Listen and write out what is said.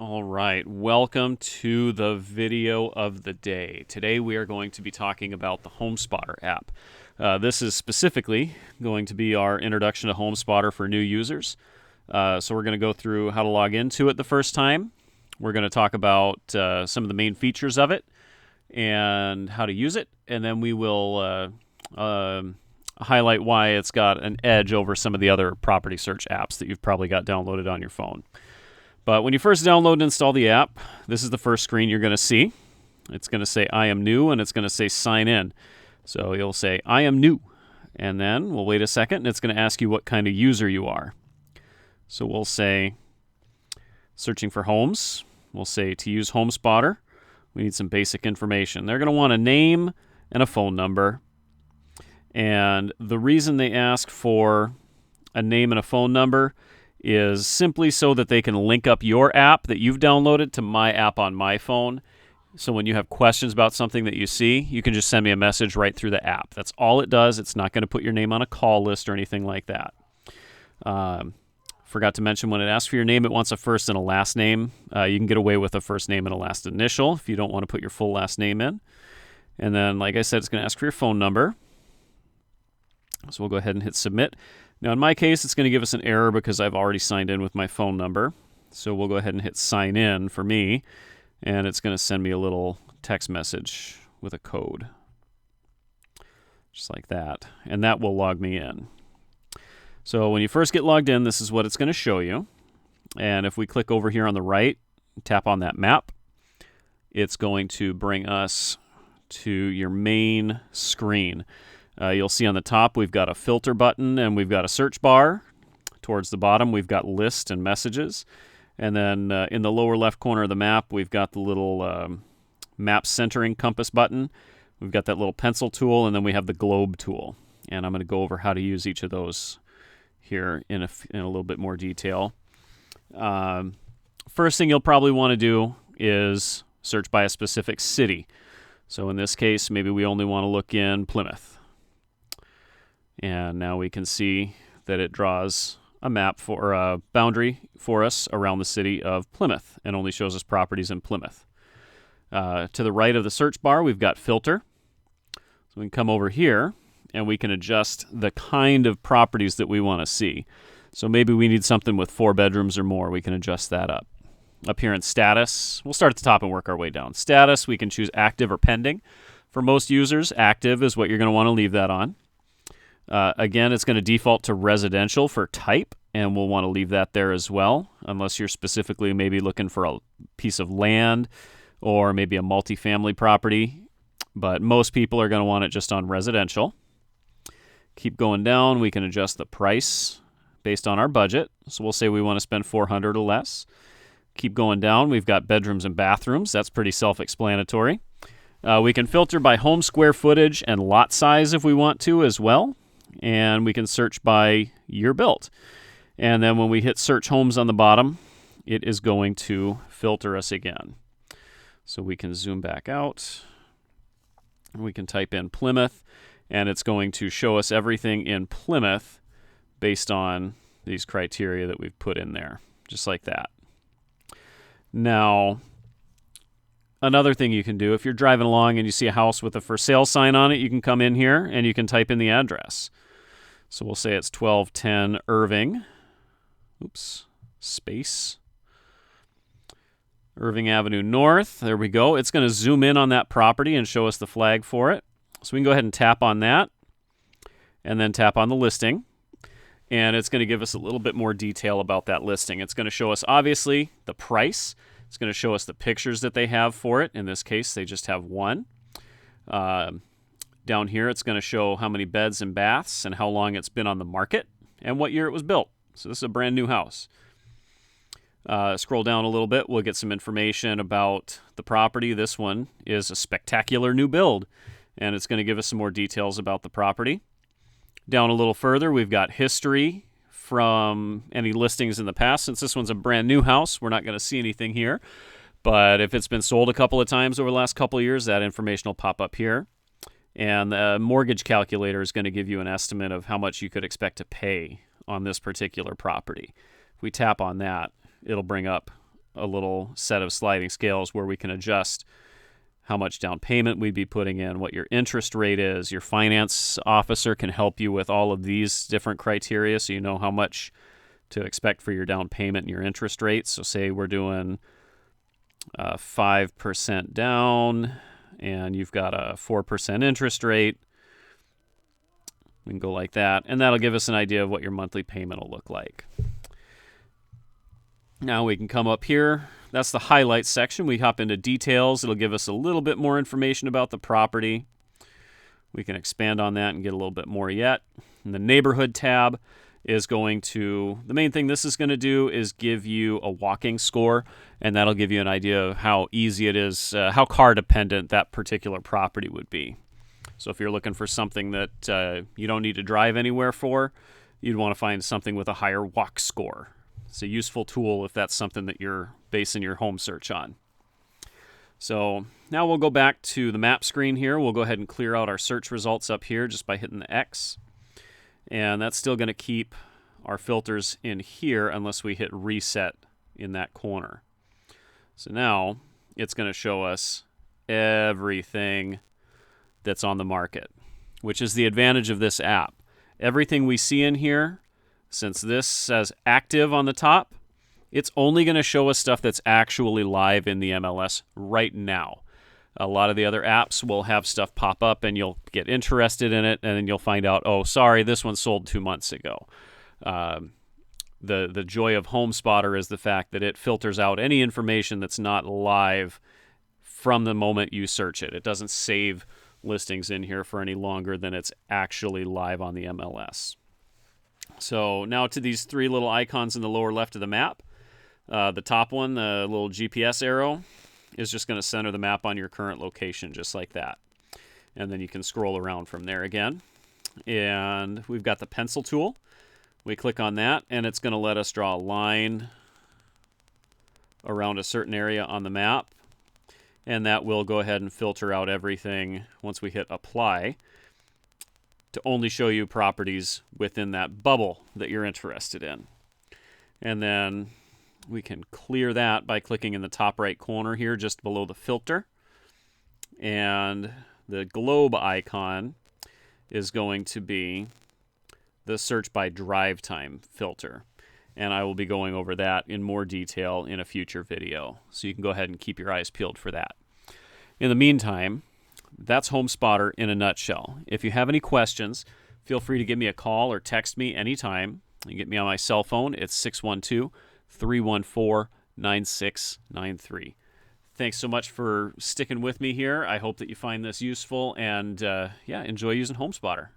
All right, welcome to the video of the day. Today we are going to be talking about the Homespotter app. This is specifically going to be our introduction to Homespotter for new users. So we're going to go through how to log into it the first time. We're going to talk about some of the main features of it and how to use it, and then we will highlight why it's got an edge over some of the other property search apps that you've probably got downloaded on your phone. But when you first download and install the app, this is the first screen you're going to see. It's going to say, I am new, and it's going to say sign in. So you'll say, I am new. And then we'll wait a second, and it's going to ask you what kind of user you are. So we'll say, searching for homes. We'll say, to use Homespotter, we need some basic information. They're going to want a name and a phone number. And the reason they ask for a name and a phone number is simply so that they can link up your app that you've downloaded to my app on my phone. So when you have questions about something that you see, you can just send me a message right through the app. That's all it does. It's not going to put your name on a call list or anything like that. Forgot to mention, when it asks for your name, it wants a first and a last name. You can get away with a first name and a last initial if you don't want to put your full last name in. And then, like I said, it's going to ask for your phone number. So we'll go ahead and hit submit. Now, in my case, it's going to give us an error because I've already signed in with my phone number. So we'll go ahead and hit sign in for me, and it's going to send me a little text message with a code, just like that. And that will log me in. So when you first get logged in, this is what it's going to show you. And if we click over here on the right, tap on that map, it's going to bring us to your main screen. You'll see on the top we've got a filter button and we've got a search bar. Towards the bottom we've got list and messages. And then in the lower left corner of the map we've got the little map centering compass button. We've got that little pencil tool, and then we have the globe tool. And I'm going to go over how to use each of those here in a little bit more detail. First thing you'll probably want to do is search by a specific city. So in this case, maybe we only want to look in Plymouth. And now we can see that it draws a map for a boundary for us around the city of Plymouth and only shows us properties in Plymouth. To the right of the search bar, we've got filter. So we can come over here and we can adjust the kind of properties that we want to see. So maybe we need something with 4 bedrooms or more. We can adjust that up. Up here in status, we'll start at the top and work our way down. Status, we can choose active or pending. For most users, active is what you're going to want to leave that on. Again, it's going to default to residential for type, and we'll want to leave that there as well, unless you're specifically maybe looking for a piece of land or maybe a multifamily property. But most people are going to want it just on residential. Keep going down. We can adjust the price based on our budget. So we'll say we want to spend $400 or less. Keep going down. We've got bedrooms and bathrooms. That's pretty self-explanatory. We can filter by home square footage and lot size if we want to as well. And we can search by year built. And then when we hit search homes on the bottom, it is going to filter us again. So we can zoom back out. We can type in Plymouth, and it's going to show us everything in Plymouth based on these criteria that we've put in there, just like that. Now, another thing you can do, if you're driving along and you see a house with a for sale sign on it, you can come in here and you can type in the address. So we'll say it's 1210 Irving. Irving Avenue North. There we go. It's going to zoom in on that property and show us the flag for it. So we can go ahead and tap on that and then tap on the listing. And it's going to give us a little bit more detail about that listing. It's going to show us, obviously, the price. It's going to show us the pictures that they have for it. In this case, they just have one. Down here, it's going to show how many beds and baths and how long it's been on the market and what year it was built. So this is a brand new house. Scroll down a little bit, we'll get some information about the property. This one is a spectacular new build, and it's going to give us some more details about the property. Down a little further, we've got history from any listings in the past. Since this one's a brand new house, we're not going to see anything here. But if it's been sold a couple of times over the last couple of years, that information will pop up here. And the mortgage calculator is going to give you an estimate of how much you could expect to pay on this particular property. If we tap on that, it'll bring up a little set of sliding scales where we can adjust how much down payment we'd be putting in, what your interest rate is. Your finance officer can help you with all of these different criteria so you know how much to expect for your down payment and your interest rate. So say we're doing 5% down and you've got a 4% interest rate. We can go like that, and that'll give us an idea of what your monthly payment will look like. Now we can come up here. That's the highlights section. We hop into details. It'll give us a little bit more information about the property. We can expand on that and get a little bit more yet. And the neighborhood tab is going to, the main thing this is going to do is give you a walking score, and that'll give you an idea of how easy it is, how car dependent that particular property would be. So if you're looking for something that you don't need to drive anywhere for, you'd want to find something with a higher walk score. It's a useful tool if that's something that you're basing your home search on. So now we'll go back to the map screen here. We'll go ahead and clear out our search results up here just by hitting the X. And that's still going to keep our filters in here unless we hit reset in that corner. So now it's going to show us everything that's on the market, which is the advantage of this app. Everything we see in here, since this says active on the top, it's only going to show us stuff that's actually live in the MLS right now. A lot of the other apps will have stuff pop up and you'll get interested in it, and then you'll find out, oh, sorry, this one sold 2 months ago. The joy of Homespotter is the fact that it filters out any information that's not live from the moment you search it. It doesn't save listings in here for any longer than it's actually live on the MLS. So now to these three little icons in the lower left of the map. The top one, the little GPS arrow, is just going to center the map on your current location just like that. And then you can scroll around from there again. And we've got the pencil tool. We click on that and it's going to let us draw a line around a certain area on the map. And that will go ahead and filter out everything once we hit apply to only show you properties within that bubble that you're interested in. And then we can clear that by clicking in the top right corner here just below the filter. And the globe icon is going to be the search by drive time filter. And I will be going over that in more detail in a future video. So you can go ahead and keep your eyes peeled for that. In the meantime, that's Homespotter in a nutshell. If you have any questions, feel free to give me a call or text me anytime. You can get me on my cell phone. It's 612-314-9693. Thanks so much for sticking with me here. I hope that you find this useful and enjoy using Homespotter.